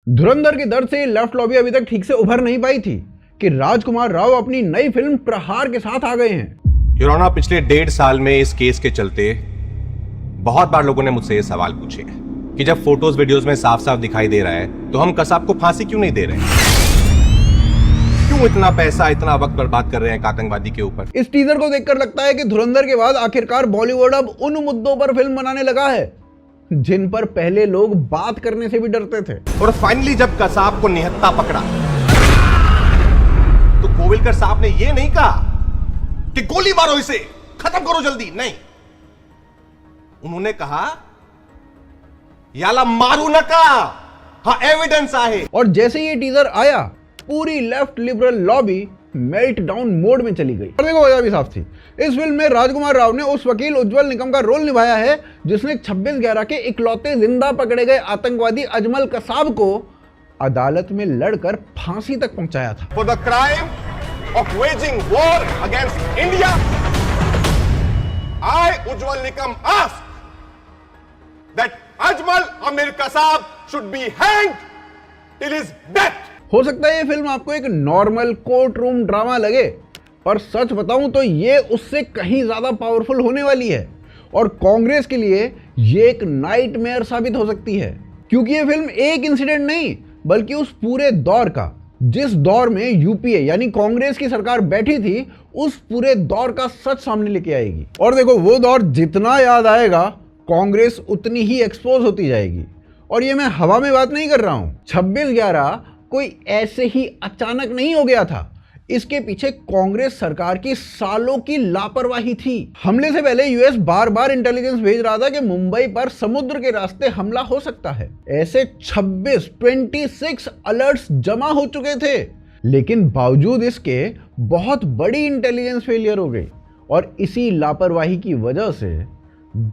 धुरंधर के दर्द से लेफ्ट लॉबी अभी तक ठीक से उभर नहीं पाई थी कि राजकुमार राव अपनी नई फिल्म प्रहार के साथ आ गए हैं। योर ऑनर, पिछले 1.5 साल में इस केस के चलते बहुत बार लोगों ने मुझसे ये सवाल पूछे कि जब फोटोज वीडियोस में साफ साफ दिखाई दे रहा है तो हम कसाब को फांसी क्यों नहीं दे रहे, क्यों इतना पैसा इतना वक्त बर्बाद कर रहे हैं आतंकवादी के ऊपर। इस टीजर को देखकर लगता है कि धुरंधर के बाद आखिरकार बॉलीवुड अब उन मुद्दों पर फिल्म बनाने लगा है जिन पर पहले लोग बात करने से भी डरते थे। और फाइनली जब कसाब को निहत्था पकड़ा तो कोविलकर साहब ने यह नहीं कहा कि गोली मारो इसे, खत्म करो जल्दी, नहीं, उन्होंने कहा याला मारू नका, हाँ एविडेंस आहे। और जैसे ये टीजर आया पूरी left liberal lobby melt down mode में चली गई। और देखो वजह भी साफ थी, इस फिल्म में राजकुमार राव ने उस वकील उज्जवल निकम का रोल निभाया है जिसने 26/11 के इकलौते जिंदा पकड़े गए आतंकवादी अजमल कसाब को अदालत में लड़कर फांसी तक पहुंचाया था। For the crime of waging war against India, I Ujjwal Nikam ask that Ajmal Amir Kasab should be hanged till his death. हो सकता है ये फिल्म आपको एक नॉर्मल कोर्ट रूम ड्रामा लगे, पर सच बताऊं तो ये उससे कहीं ज्यादा पावरफुल होने वाली है और कांग्रेस के लिए ये एक नाइटमेयर साबित हो सकती है, क्योंकि ये फिल्म एक इंसिडेंट नहीं बल्कि उस पूरे दौर का, जिस दौर में यूपीए यानी कांग्रेस की सरकार बैठी थी, उस पूरे दौर का सच सामने लेके आएगी। और देखो वो दौर जितना याद आएगा कांग्रेस उतनी ही एक्सपोज होती जाएगी। और ये मैं हवा में बात नहीं कर रहा हूं, 26/11 कोई ऐसे ही अचानक नहीं हो गया था, इसके पीछे कांग्रेस सरकार की सालों की लापरवाही थी। हमले से पहले यूएस बार बार इंटेलिजेंस भेज रहा था कि मुंबई पर समुद्र के रास्ते हमला हो सकता है। ऐसे 26 अलर्ट्स जमा हो चुके थे, लेकिन बावजूद इसके बहुत बड़ी इंटेलिजेंस फेलियर हो गई और इसी लापरवाही की वजह से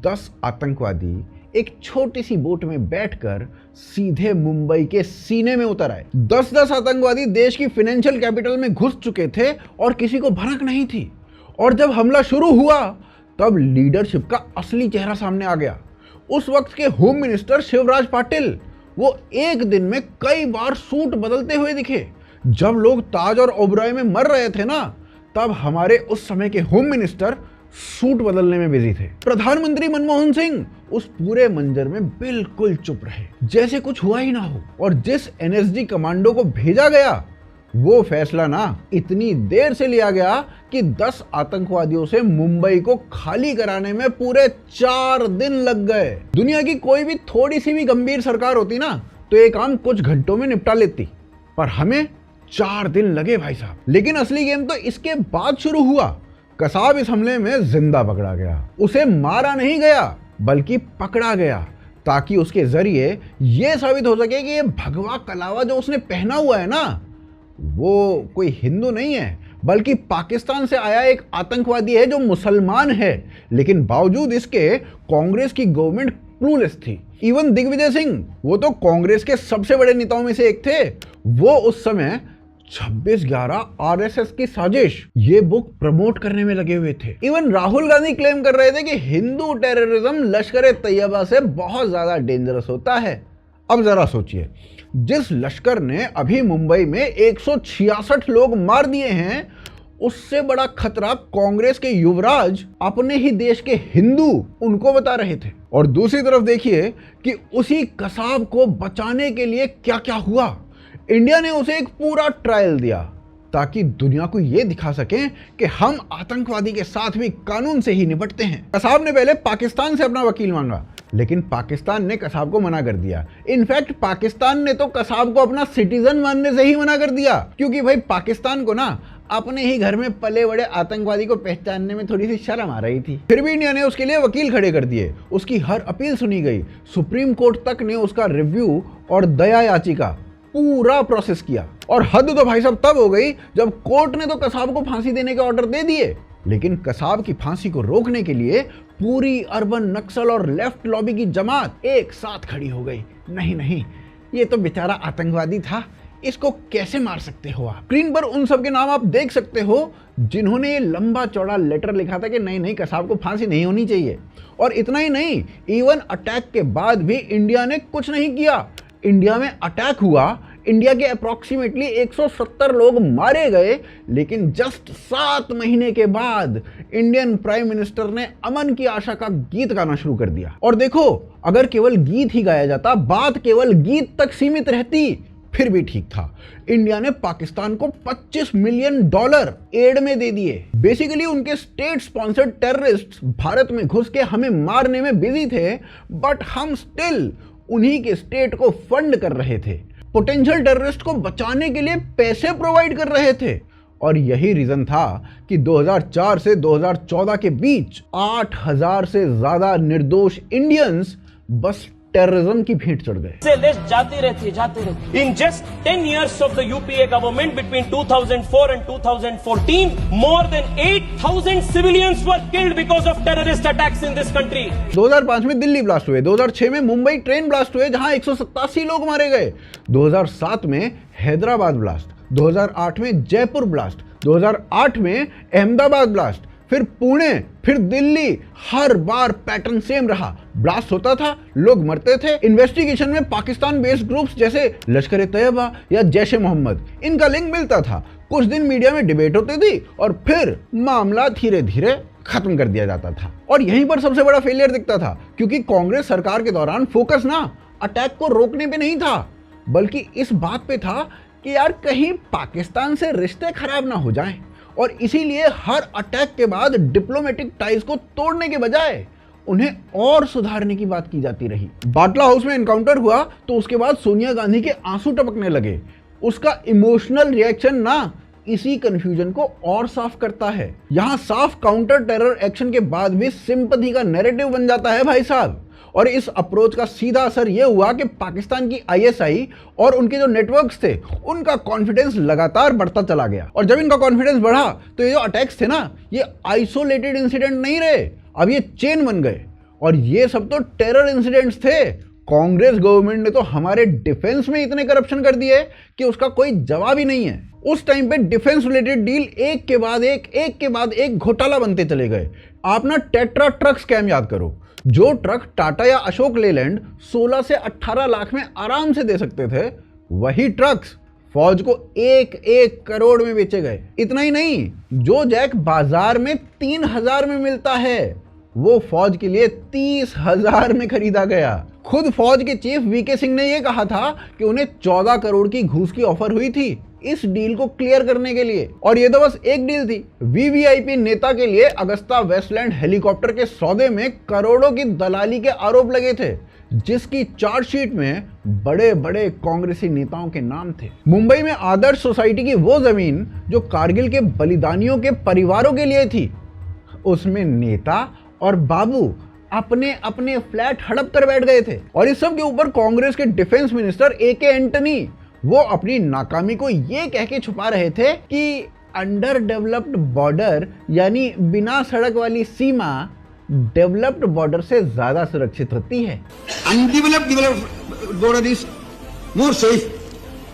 10 आतंकवादी एक छोटी सी बोट में बैठकर सीधे मुंबई के सीने में उतर आए। 10 आतंकवादी देश की फाइनेंशियल कैपिटल में घुस चुके थे और किसी को भनक नहीं थी। और जब हमला शुरू हुआ तब लीडरशिप का असली चेहरा सामने आ गया। उस वक्त के होम मिनिस्टर शिवराज पाटिल, वो एक दिन में कई बार सूट बदलते हुए दिखे। जब लोग ताज और ओबरॉय में मर रहे थे ना, तब हमारे उस समय के होम मिनिस्टर सूट बदलने में बिजी थे। प्रधानमंत्री मनमोहन सिंह उस पूरे मंजर में बिल्कुल चुप रहे, जैसे कुछ हुआ ही ना हो। और जिस एनएसजी कमांडो को भेजा गया, वो फैसला ना इतनी देर से लिया गया कि 10 आतंकवादियों से मुंबई को खाली कराने में पूरे 4 दिन लग गए। दुनिया की कोई भी थोड़ी सी भी गंभीर सरकार होती ना तो ये काम कुछ घंटों में निपटा लेती, पर हमें 4 दिन लगे भाई साहब। लेकिन असली गेम तो इसके बाद शुरू हुआ। कसाब इस हमले में जिंदा पकड़ा गया, उसे मारा नहीं गया बल्कि पकड़ा गया, ताकि उसके जरिए यह साबित हो सके कि ये भगवा कलावा जो उसने पहना हुआ है ना, वो कोई हिंदू नहीं है बल्कि पाकिस्तान से आया एक आतंकवादी है जो मुसलमान है। लेकिन बावजूद इसके कांग्रेस की गवर्नमेंट क्लूलेस थी। इवन दिग्विजय सिंह, वो तो कांग्रेस के सबसे बड़े नेताओं में से एक थे, वो उस समय 26/11 आरएसएस की साजिश ये बुक प्रमोट करने में लगे हुए थे। इवन राहुल गांधी क्लेम कर रहे थे कि हिंदू टेररिज्म लश्कर तैयबा से बहुत ज्यादा डेंजरस होता है। अब जरा सोचिए, जिस लश्कर ने अभी मुंबई में 166 लोग मार दिए हैं, उससे बड़ा खतरा कांग्रेस के युवराज अपने ही देश के हिंदू उनको बता रहे थे। और दूसरी तरफ देखिए कि उसी कसाब को बचाने के लिए क्या क्या हुआ। इंडिया ने उसे एक पूरा ट्रायल दिया ताकि दुनिया को यह दिखा सकें कि हम आतंकवादी के साथ भी कानून से ही निपटते हैं। कसाब ने पहले पाकिस्तान से अपना वकील मांगा, लेकिन पाकिस्तान ने कसाब को मना कर दिया। इनफैक्ट पाकिस्तान ने तो कसाब को अपना सिटीजन मानने से ही मना कर दिया, क्योंकि भाई पाकिस्तान को ना अपने ही घर में पले बड़े आतंकवादी को पहचानने में थोड़ी सी शर्म आ रही थी। फिर भी इंडिया ने उसके लिए वकील खड़े कर दिए, उसकी हर अपील सुनी गई, सुप्रीम कोर्ट तक ने उसका रिव्यू और दया याचिका पूरा प्रोसेस किया। और हद तो भाई साहब तब हो गई जब कोर्ट ने तो कसाब को फांसी देने के ऑर्डर दे दिए, लेकिन कसाब की फांसी को रोकने के लिए पूरी अर्बन नक्सल और लेफ्ट लॉबी की जमात एक साथ खड़ी हो गई। नहीं नहीं, ये तो बेचारा आतंकवादी था, इसको कैसे मार सकते हो आप। स्क्रीन पर उन सब के नाम आप देख सकते हो जिन्होंने ये लंबा चौड़ा लेटर लिखा था कि नहीं नहीं कसाब को फांसी नहीं होनी चाहिए। और इतना ही नहीं, इवन अटैक के बाद भी इंडिया ने कुछ नहीं किया। इंडिया में अटैक हुआ, इंडिया के अप्रॉक्सीमेटली 170 लोग मारे गए, लेकिन जस्ट 7 महीने के बाद इंडियन प्राइम मिनिस्टर ने अमन की आशा का गीत गाना शुरू कर दिया। और देखो, अगर केवल गीत ही गाया जाता, बात केवल गीत तक सीमित रहती, फिर भी ठीक था। इंडिया ने पाकिस्तान को $25 मिलियन एड में दे दिए। बेसिकली उनके स्टेट स्पॉन्सर्ड टेररिस्ट्स भारत में घुस के हमें मारने में बिजी थे, बट हम स्टिल उन्हीं के स्टेट को फंड कर रहे थे, पोटेंशियल टेररिस्ट को बचाने के लिए पैसे प्रोवाइड कर रहे थे। और यही रीजन था कि 2004 से 2014 के बीच 8000 से ज्यादा निर्दोष इंडियंस बस टेररिज्म की भेंट चढ़ गए। से लिस्ट जाती रहती। In just 10 years of the UPA government between 2004 and 2014, more than 8,000 civilians were killed because of terrorist attacks in this country. 2005 में दिल्ली ब्लास्ट हुए, 2006 में मुंबई ट्रेन ब्लास्ट हुए जहां 187 लोग मारे गए, 2007 में हैदराबाद ब्लास्ट, 2008 में जयपुर ब्लास्ट, 2008 में अहमदाबाद ब्लास्ट, फिर पुणे, फिर दिल्ली। हर बार पैटर्न सेम रहा, ब्लास्ट होता था, लोग मरते थे। इन्वेस्टिगेशन में पाकिस्तान बेस्ड ग्रुप्स जैसे लश्कर तैयबा या जैश ए मोहम्मद, इनका लिंक मिलता था। कुछ दिन मीडिया में डिबेट होती थी और फिर मामला धीरे धीरे खत्म कर दिया जाता था। और यहीं पर सबसे बड़ा फेलियर दिखता था, क्योंकि कांग्रेस सरकार के दौरान फोकस ना अटैक को रोकने पे नहीं था, बल्कि इस बात पे था कि यार कहीं पाकिस्तान से रिश्ते खराब ना हो जाएं। और इसीलिए हर अटैक के बाद डिप्लोमेटिक टाइज को तोड़ने के बजाय उन्हें और सुधारने की बात की जाती रही। बाटला हाउस में एनकाउंटर हुआ तो उसके बाद सोनिया गांधी के आंसू टपकने लगे। उसका इमोशनल रिएक्शन ना इसी कंफ्यूजन को और साफ करता है। यहां साफ काउंटर टेरर एक्शन के बाद भी सिंपैथी का नैरेटिव बन जाता है भाई साहब। और इस अप्रोच का सीधा असर यह हुआ कि पाकिस्तान की आईएसआई और उनके जो नेटवर्क्स थे, उनका कॉन्फिडेंस लगातार बढ़ता चला गया। और जब इनका कॉन्फिडेंस बढ़ा तो ये जो अटैक्स थे ना, ये आइसोलेटेड इंसिडेंट नहीं रहे, अब ये चेन बन गए। और ये सब तो टेरर इंसिडेंट्स थे। कांग्रेस गवर्नमेंट ने तो हमारे डिफेंस में इतने करप्शन कर दिए कि उसका कोई जवाब ही नहीं है। उस टाइम पे डिफेंस रिलेटेड डील एक के बाद एक घोटाला बनते चले गए। आप ना टेट्रा ट्रक स्कैम याद करो। जो ट्रक टाटा या अशोक लेलैंड 16 से 18 लाख में आराम से दे सकते थे, वही ट्रक्स फौज को 1-1 करोड़ में बेचे गए। इतना ही नहीं, जो जैक बाजार में 3000 में मिलता है, वो फौज के लिए 30,000 में खरीदा गया। खुद फौज के चीफ वीके सिंह ने यह कहा था कि उन्हें 14 करोड़ की घूस की ऑफर हुई थी इस डील को क्लियर करने के लिए। और ये तो बस एक डील थी। वीवीआईपी नेता के लिए अगस्ता वेस्टलैंड हेलीकॉप्टर के सौदे में करोड़ों की दलाली के आरोप लगे थे, जिसकी चार्जशीट में बड़े बड़े कांग्रेसी नेताओं के नाम थे। मुंबई में आदर्श सोसाइटी की वो जमीन जो कारगिल के बलिदानियों के परिवारों के लिए थी, उसमें नेता और बाबू अपने अपने फ्लैट हड़प कर बैठ गए थे। और इस सब के ऊपर कांग्रेस के डिफेंस मिनिस्टर एके एंटनी, वो अपनी नाकामी को ये कह के छुपा रहे थे कि अंडर डेवलप्ड बॉर्डर, यानी बिना सड़क वाली सीमा, डेवलप्ड बॉर्डर से ज्यादा सुरक्षित होती है। Undeveloped border is more safe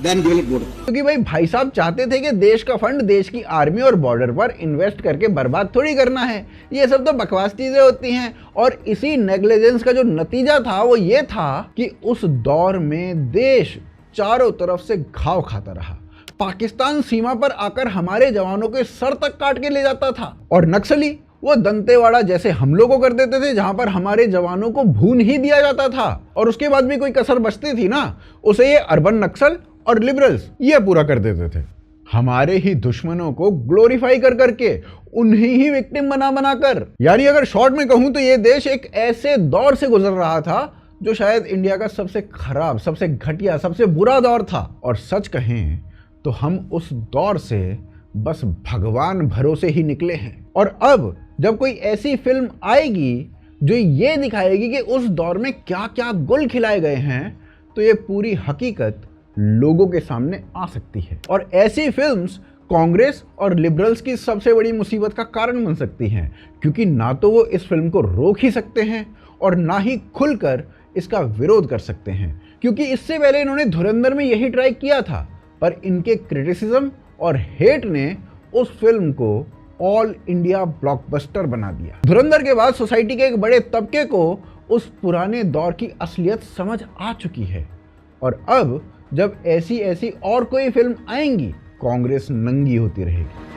than developed border. क्योंकि भाई साहब चाहते थे कि देश का फंड देश की आर्मी और बॉर्डर पर इन्वेस्ट करके बर्बाद थोड़ी करना है। ये सब तो बकवास चीजें होती हैं। और इसी नेग्लिजेंस का जो नतीजा था वो ये था कि उस दौर में देश चारों तरफ से घाव खाता रहा। पाकिस्तान सीमा पर आकर हमारे जवानों के सर तक काट के ले जाता था। और नक्सली वो दंतेवाड़ा जैसे हमलों को कर देते थे, जहां पर हमारे जवानों को भून ही दिया जाता था। और उसके बाद भी कोई कसर बचती थी ना, उसे ये अर्बन नक्सल और लिबरल्स ये पूरा कर देते थे। हमारे ही दुश्मनों को ग्लोरीफाई कर करके, उन्हीं ही विक्टिम बना बनाकर। यानी अगर शॉर्ट में कहूं तो ये देश एक ऐसे दौर से गुजर रहा था जो शायद इंडिया का सबसे खराब, सबसे घटिया, सबसे बुरा दौर था। और सच कहें तो हम उस दौर से बस भगवान भरोसे ही निकले हैं। और अब जब कोई ऐसी फिल्म आएगी जो ये दिखाएगी कि उस दौर में क्या क्या गुल खिलाए गए हैं, तो ये पूरी हकीकत लोगों के सामने आ सकती है। और ऐसी फिल्म्स कांग्रेस और लिबरल्स की सबसे बड़ी मुसीबत का कारण बन सकती हैं, क्योंकि ना तो वो इस फिल्म को रोक ही सकते हैं और ना ही खुलकर इसका विरोध कर सकते हैं। क्योंकि इससे पहले इन्होंने धुरंधर में यही ट्राई किया था, पर इनके क्रिटिसिज्म और हेट ने उस फिल्म को ऑल इंडिया ब्लॉकबस्टर बना दिया। धुरंधर के बाद सोसाइटी के एक बड़े तबके को उस पुराने दौर की असलियत समझ आ चुकी है। और अब जब ऐसी ऐसी और कोई फिल्म आएंगी, कांग्रेस नंगी होती रहेगी।